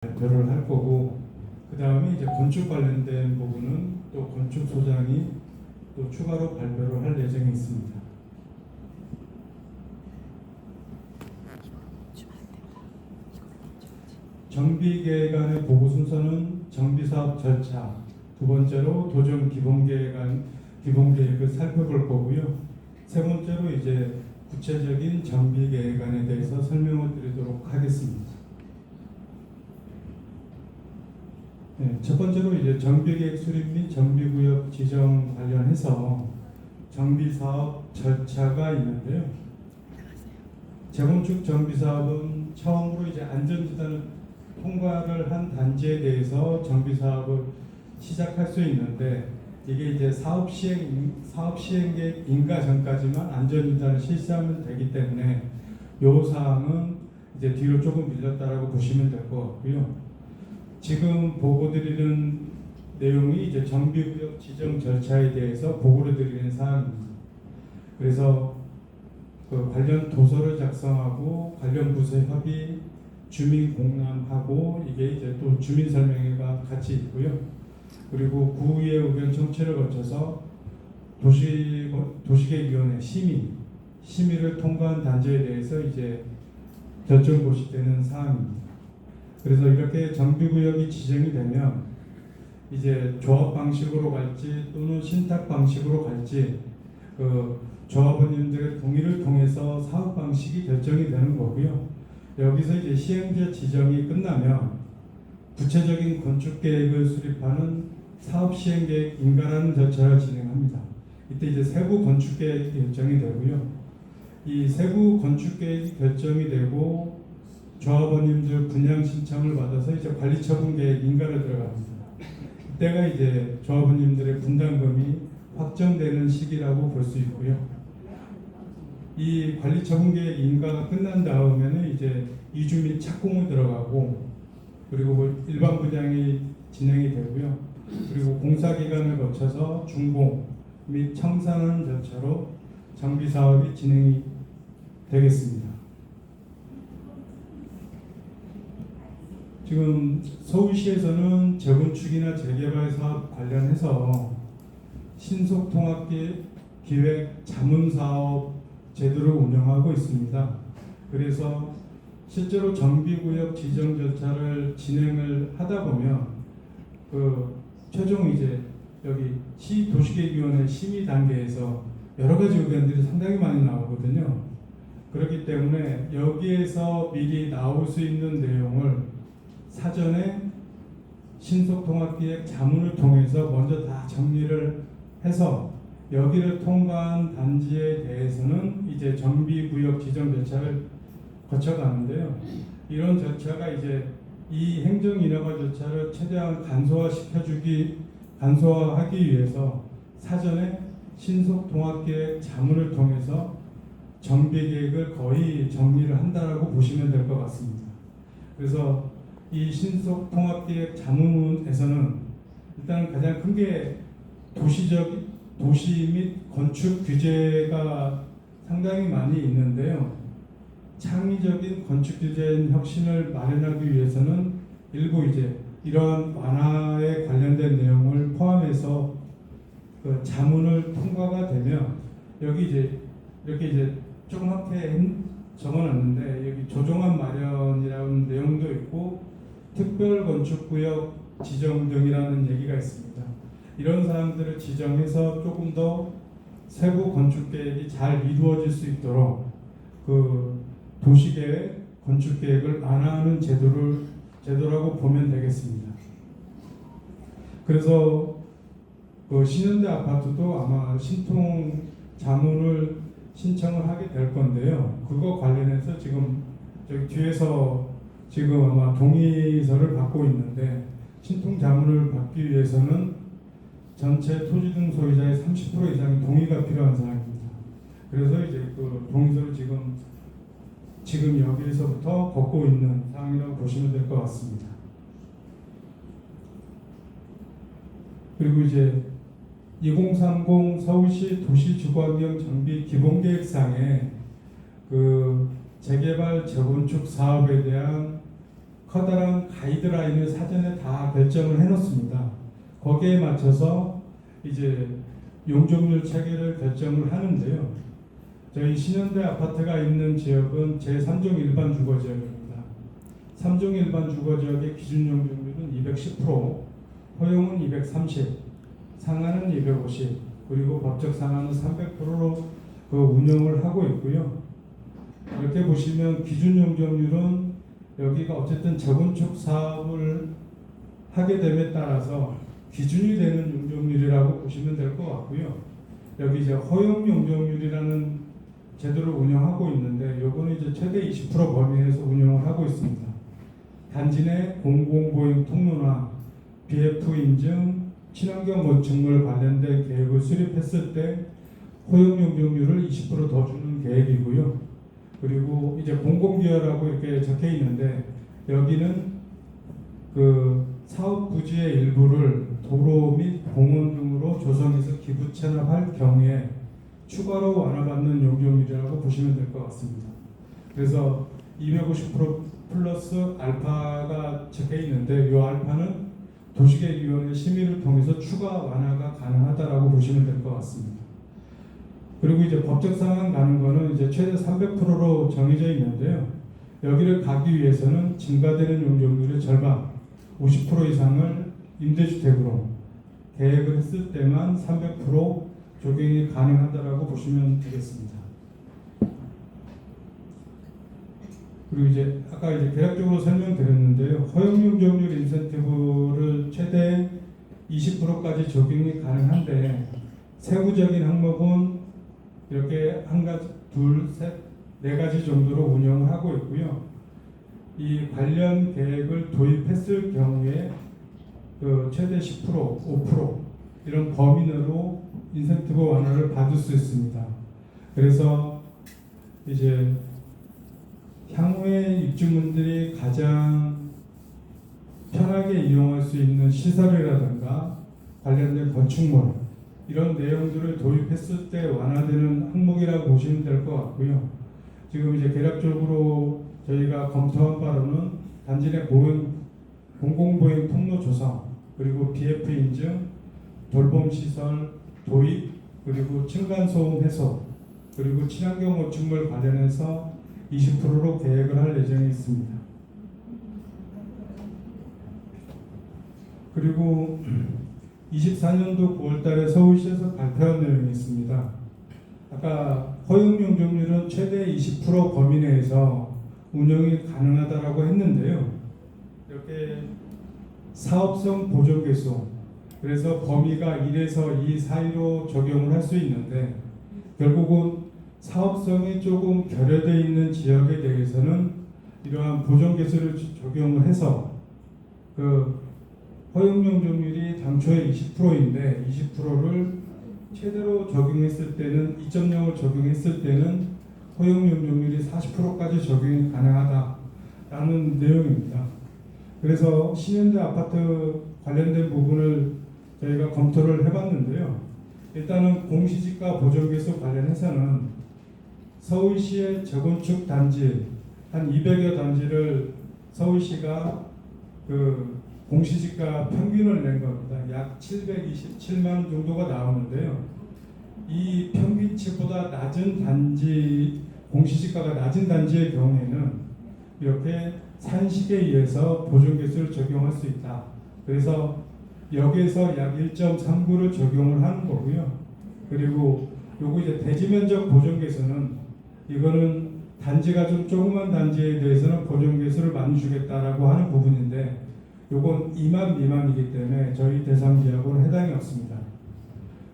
발표를 할 거고, 그 다음에 이제 건축 관련된 부분은 또 건축소장이 또 추가로 발표를 할 예정이 있습니다. 정비계획안의 보고 순서는 정비사업 절차, 두 번째로 도정 기본계획을 살펴볼 거고요. 세 번째로 이제 구체적인 정비계획안에 대해서 설명을 드리도록 하겠습니다. 네, 첫 번째로 이제 정비계획 수립 및 정비구역 지정 관련해서 정비사업 절차가 있는데요. 재건축 정비사업은 처음으로 이제 안전지단을 통과를 한 단지에 대해서 정비사업을 시작할 수 있는데, 이게 이제 사업 시행계획 인가 전까지만 안전진단을 실시하면 되기 때문에 요 사항은 이제 뒤로 조금 밀렸다라고 보시면 될 것 같고요. 지금 보고드리는 내용이 이제 정비구역 지정 절차에 대해서 보고를 드리는 사항입니다. 그래서 그 관련 도서를 작성하고 관련 부서 협의, 주민 공람하고, 이게 이제 또 주민 설명회가 같이 있고요. 그리고 구의회 의견 청취를 거쳐서 도시계획위원회 심의를 통과한 단지에 대해서 이제 결정 고시되는 사항입니다. 그래서 이렇게 정비구역이 지정이 되면 이제 조합 방식으로 갈지 또는 신탁 방식으로 갈지 그 조합원님들의 동의를 통해서 사업 방식이 결정이 되는 거고요. 여기서 이제 시행자 지정이 끝나면 구체적인 건축 계획을 수립하는 사업 시행계획 인가라는 절차를 진행합니다. 이때 이제 세부 건축 계획이 결정이 되고요. 이 세부 건축 계획이 결정이 되고 조합원님들 분양 신청을 받아서 이제 관리처분 계획 인가를 들어갑니다. 이때가 이제 조합원님들의 분담금이 확정되는 시기라고 볼 수 있고요. 이 관리처분 계획 인가가 끝난 다음에는 이제 이주 및 착공을 들어가고, 그리고 일반 분양이 진행이 되고요. 그리고 공사 기간을 거쳐서 준공 및 청산하는 절차로 정비 사업이 진행이 되겠습니다. 지금 서울시에서는 재건축이나 재개발 사업 관련해서 신속통합기획 자문사업 제도를 운영하고 있습니다. 그래서 실제로 정비구역 지정 절차를 진행을 하다 보면 그 최종 이제 여기 시 도시계획위원회 심의 단계에서 여러 가지 의견들이 상당히 많이 나오거든요. 그렇기 때문에 여기에서 미리 나올 수 있는 내용을 사전에 신속통합기획 자문을 통해서 먼저 다 정리를 해서 여기를 통과한 단지에 대해서는 이제 정비구역 지정 절차를 거쳐가는데요. 이런 절차가 이제 이 행정인허가 절차를 최대한 간소화하기 위해서 사전에 신속통합계획 자문을 통해서 정비계획을 거의 정리를 한다라고 보시면 될 것 같습니다. 그래서 이 신속통합계획 자문에서는 일단 가장 큰 게 도시 및 건축 규제가 상당히 많이 있는데요. 창의적인 건축 디자인 혁신을 마련하기 위해서는 일부 이제 이러한 완화에 관련된 내용을 포함해서 그 자문을 통과가 되면 여기 이제 이렇게 이제 조그맣게 적어놨는데 여기 조정안 마련이라는 내용도 있고 특별 건축구역 지정 등이라는 얘기가 있습니다. 이런 사항들을 지정해서 조금 더 세부 건축 계획이 잘 이루어질 수 있도록 그 도시계획, 건축계획을 완화하는 제도라고 보면 되겠습니다. 그래서 그 신현대 아파트도 아마 신통 자문을 신청을 하게 될 건데요. 그거 관련해서 지금 저기 뒤에서 지금 아마 동의서를 받고 있는데, 신통 자문을 받기 위해서는 전체 토지 등 소유자의 30% 이상의 동의가 필요한 사항입니다. 그래서 이제 그 동의서를 지금 여기에서부터 걷고 있는 상황이라고 보시면 될 것 같습니다. 그리고 이제 2030 서울시 도시주거환경 정비 기본계획상에 그 재개발 재건축 사업에 대한 커다란 가이드라인을 사전에 다 결정을 해놓습니다. 거기에 맞춰서 이제 용적률 체계를 결정을 하는데요. 저희 신현대 아파트가 있는 지역은 제3종 일반 주거지역입니다. 3종 일반 주거지역의 기준 용적률은 210%, 허용은 230, 상한은 250, 그리고 법적 상한은 300%로 운영을 하고 있고요. 이렇게 보시면 기준 용적률은 여기가 어쨌든 재건축 사업을 하게 됨에 따라서 기준이 되는 용적률이라고 보시면 될 것 같고요. 여기 이제 허용 용적률이라는 제도를 운영하고 있는데 요거는 이제 최대 20% 범위에서 운영을 하고 있습니다. 단지 내 공공보행 통로나 BF 인증, 친환경 건축물 관련된 계획을 수립했을 때 허용 용적률을 20%더 주는 계획이고요. 그리고 이제 공공기여라고 이렇게 적혀 있는데 여기는 그 사업 부지의 일부를 도로 및 공원 등으로 조성해서 기부 체납할 경우에 추가로 완화받는 용적률이라고 보시면 될 것 같습니다. 그래서 250% 플러스 알파가 적혀 있는데 이 알파는 도시계획위원회 심의를 통해서 추가 완화가 가능하다라고 보시면 될 것 같습니다. 그리고 이제 법적 상한 가는 거는 이제 최대 300%로 정해져 있는데요. 여기를 가기 위해서는 증가되는 용적률의 절반, 50% 이상을 임대주택으로 계획을 했을 때만 300% 적용이 가능하다라고 보시면 되겠습니다. 그리고 이제 아까 이제 계략적으로 설명드렸는데요. 허용 용적률 인센티브를 최대 20%까지 적용이 가능한데 세부적인 항목은 이렇게 한 가지, 둘, 셋, 네 가지 정도로 운영을 하고 있고요. 이 관련 계획을 도입했을 경우에 그 최대 10%, 5% 이런 범위 내로 인센티브 완화를 받을 수 있습니다. 그래서 이제 향후에 입주민들이 가장 편하게 이용할 수 있는 시설이라든가 관련된 건축물 이런 내용들을 도입했을 때 완화되는 항목이라고 보시면 될 것 같고요. 지금 이제 계략적으로 저희가 검토한 바로는 단지 내 공공보행 통로 조성, 그리고 BF 인증, 돌봄시설 도입, 그리고 층간소음 해소, 그리고 친환경 건축물 관련해서 20%로 계획을 할 예정이 있습니다. 그리고 24년도 9월달에 서울시에서 발표한 내용이 있습니다. 아까 허용 용적률은 최대 20% 범위 내에서 운영이 가능하다라고 했는데요. 이렇게 사업성 보존 개수, 그래서 범위가 1에서 2 사이로 적용을 할 수 있는데 결국은 사업성이 조금 결여되어 있는 지역에 대해서는 이러한 보존 개수를 적용을 해서 그 허용 용적률이 당초에 20%인데 20%를 최대로 적용했을 때는 2.0을 적용했을 때는 허용 용적률이 40%까지 적용이 가능하다라는 내용입니다. 그래서 신현대 아파트 관련된 부분을 저희가 검토를 해봤는데요. 일단은 공시지가 보존개수 관련해서는 서울시의 재건축 단지 한 200여 단지를 서울시가 그 공시지가 평균을 낸 겁니다. 약 727만 정도가 나오는데요. 이 평균치보다 낮은 단지, 공시지가가 낮은 단지의 경우에는 이렇게 산식에 의해서 보존개수를 적용할 수 있다. 그래서 여기에서 약 1.39를 적용을 하는 거고요. 그리고 요거 이제 대지면적 보존개수는 이거는 단지가 좀 조그만 단지에 대해서는 보존개수를 많이 주겠다라고 하는 부분인데 요건 2만 미만이기 때문에 저희 대상 지역은 해당이 없습니다.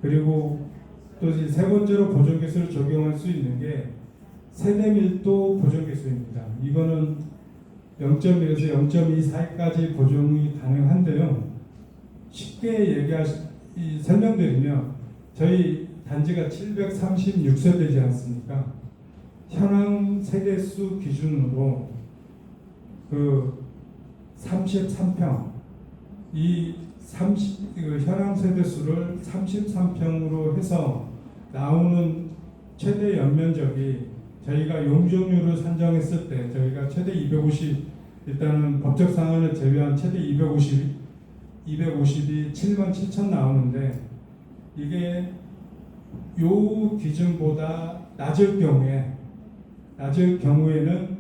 그리고 또 세 번째로 보존개수를 적용할 수 있는 게 세대밀도 보존개수입니다. 이거는 0.1에서 0.2 사이까지 보존이 가능한데요. 쉽게 설명드리면 저희 단지가 736세대지 않습니까? 현황 세대수 기준으로 그 33평 현황 세대수를 33평으로 해서 나오는 최대 연면적이 저희가 용적률을 산정했을 때 저희가 최대 일단은 법적 상한을 제외한 최대 250이 7만 7천 나오는데 이게 요 기준보다 낮을 경우에는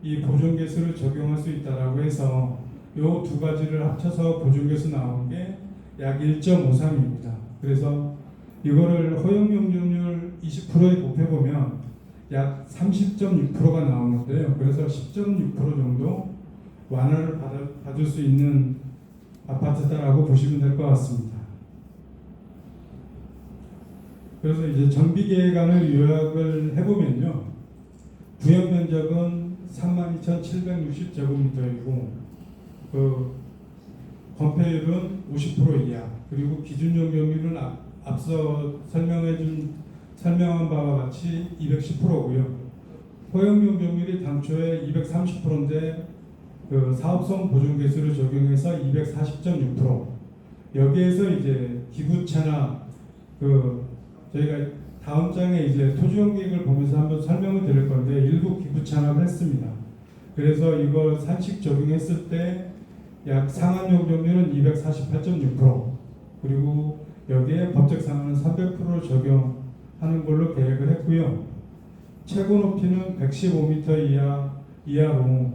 이 보존개수를 적용할 수 있다라고 해서 요 두 가지를 합쳐서 보존개수 나온 게 약 1.53입니다. 그래서 이거를 허용용적률 20%에 곱해보면 약 30.6%가 나오는데요. 그래서 10.6% 정도 완화를 받을 수 있는 아파트다라고 보시면 될 것 같습니다. 그래서 이제 정비계획안을 요약을 해보면요. 구역 면적은 32,760제곱미터이고 건폐율은 50% 이하, 그리고 기준 용적률은 앞서 설명한 바와 같이 210%고요. 허용 용적률이 당초에 230%인데 사업성 보존 개수를 적용해서 240.6%. 여기에서 이제 기부채나 저희가 다음 장에 이제 토지용 계획을 보면서 한번 설명을 드릴 건데 일부 기부 찬합을 했습니다. 그래서 이걸 산식 적용했을 때 약 상한 용적률은 248.6%, 그리고 여기에 법적 상한은 300%를 적용하는 걸로 계획을 했고요. 최고 높이는 115m 이하로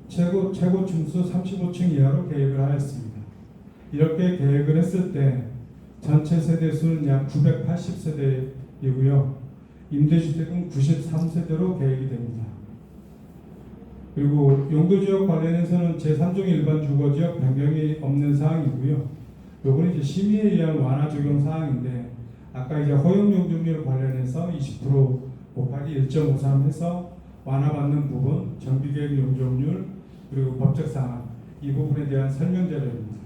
최고 층수 35층 이하로 계획을 하였습니다. 이렇게 계획을 했을 때 전체 세대 수는 약 980세대이고요. 임대주택은 93세대로 계획이 됩니다. 그리고 용도지역 관련해서는 제3종 일반 주거지역 변경이 없는 사항이고요. 요거는 이제 심의에 의한 완화 적용 사항인데 아까 이제 허용 용적률 관련해서 20% 곱하기 1.53 해서 완화받는 부분, 정비계획 용적률, 그리고 법적 상한, 이 부분에 대한 설명 자료입니다.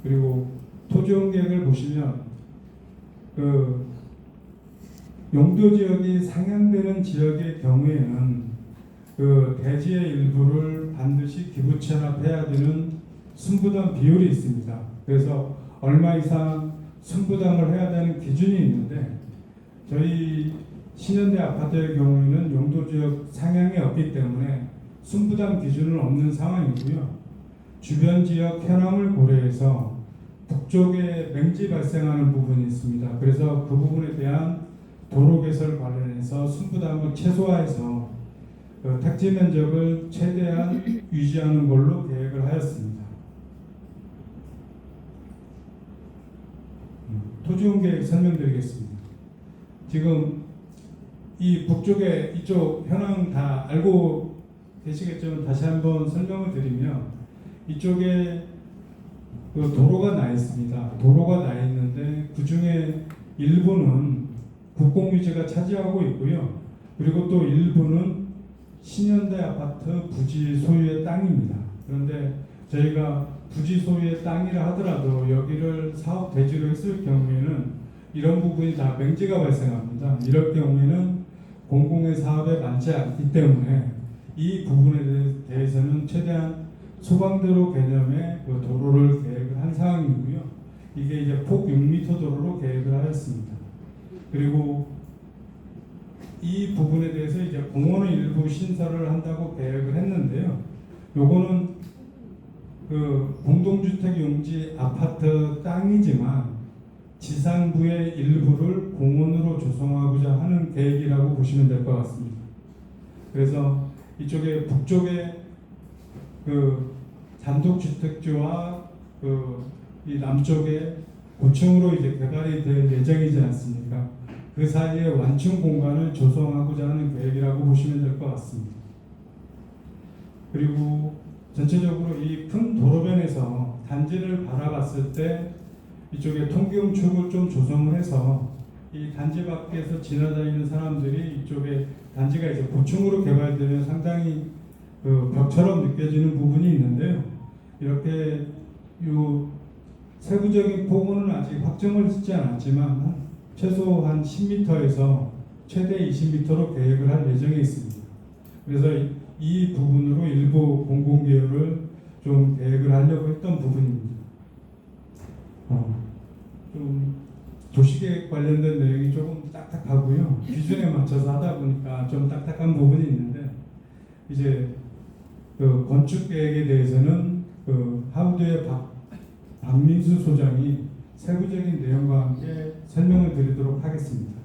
그리고 토지용 계획을 보시면 용도지역이 상향되는 지역의 경우에는 대지의 일부를 반드시 기부 체납해야 되는 순부담 비율이 있습니다. 그래서 얼마 이상 순부담을 해야 되는 기준이 있는데 저희 신현대 아파트의 경우에는 용도지역 상향이 없기 때문에 순부담 기준은 없는 상황이고요. 주변 지역 현황을 고려해서 북쪽에 맹지 발생하는 부분이 있습니다. 그래서 그 부분에 대한 도로 개설 관련해서 순부담을 최소화해서 택지 면적을 최대한 유지하는 걸로 계획을 하였습니다. 토지용 계획 설명드리겠습니다. 지금 이 북쪽에 이쪽 현황 다 알고 계시겠지만 다시 한번 설명을 드리면 이쪽에 도로가 나 있습니다. 도로가 나 있는데 그 중에 일부는 국공유지가 차지하고 있고요. 그리고 또 일부는 신현대 아파트 부지 소유의 땅입니다. 그런데 저희가 부지 소유의 땅이라 하더라도 여기를 사업 대지로 했을 경우에는 이런 부분이 다 맹지가 발생합니다. 이럴 경우에는 공공의 사업에 맞지 않기 때문에 이 부분에 대해서는 최대한 소방도로 개념의 도로를 계획을 한 상황이고요. 이게 이제 폭 6m 도로로 계획을 하였습니다. 그리고 이 부분에 대해서 이제 공원의 일부 신설을 한다고 계획을 했는데요. 요거는 공동주택 용지 아파트 땅이지만 지상부의 일부를 공원으로 조성하고자 하는 계획이라고 보시면 될 것 같습니다. 그래서 이쪽에 북쪽에 단독주택지와 이 남쪽에 고층으로 이제 개발이 될 예정이지 않습니까? 그 사이에 완충 공간을 조성하고자 하는 계획이라고 보시면 될 것 같습니다. 그리고 전체적으로 이 큰 도로변에서 단지를 바라봤을 때 이쪽에 통기용축을 좀 조성을 해서 이 단지 밖에서 지나다니는 사람들이 이쪽에 단지가 이제 고층으로 개발되면 상당히 벽처럼 느껴지는 부분이 있는데요. 이렇게 요 세부적인 폭은 아직 확정을 짓지 않았지만 최소 한 10m에서 최대 20m로 계획을 할 예정에 있습니다. 그래서 이 부분으로 일부 공공기여를 좀 계획을 하려고 했던 부분입니다. 좀 도시계획 관련된 내용이 조금 딱딱하고요. 기준에 맞춰서 하다 보니까 좀 딱딱한 부분이 있는데 이제 그 건축 계획에 대해서는 그 하우드의 박민수 소장이 세부적인 내용과 함께 설명을 드리도록 하겠습니다.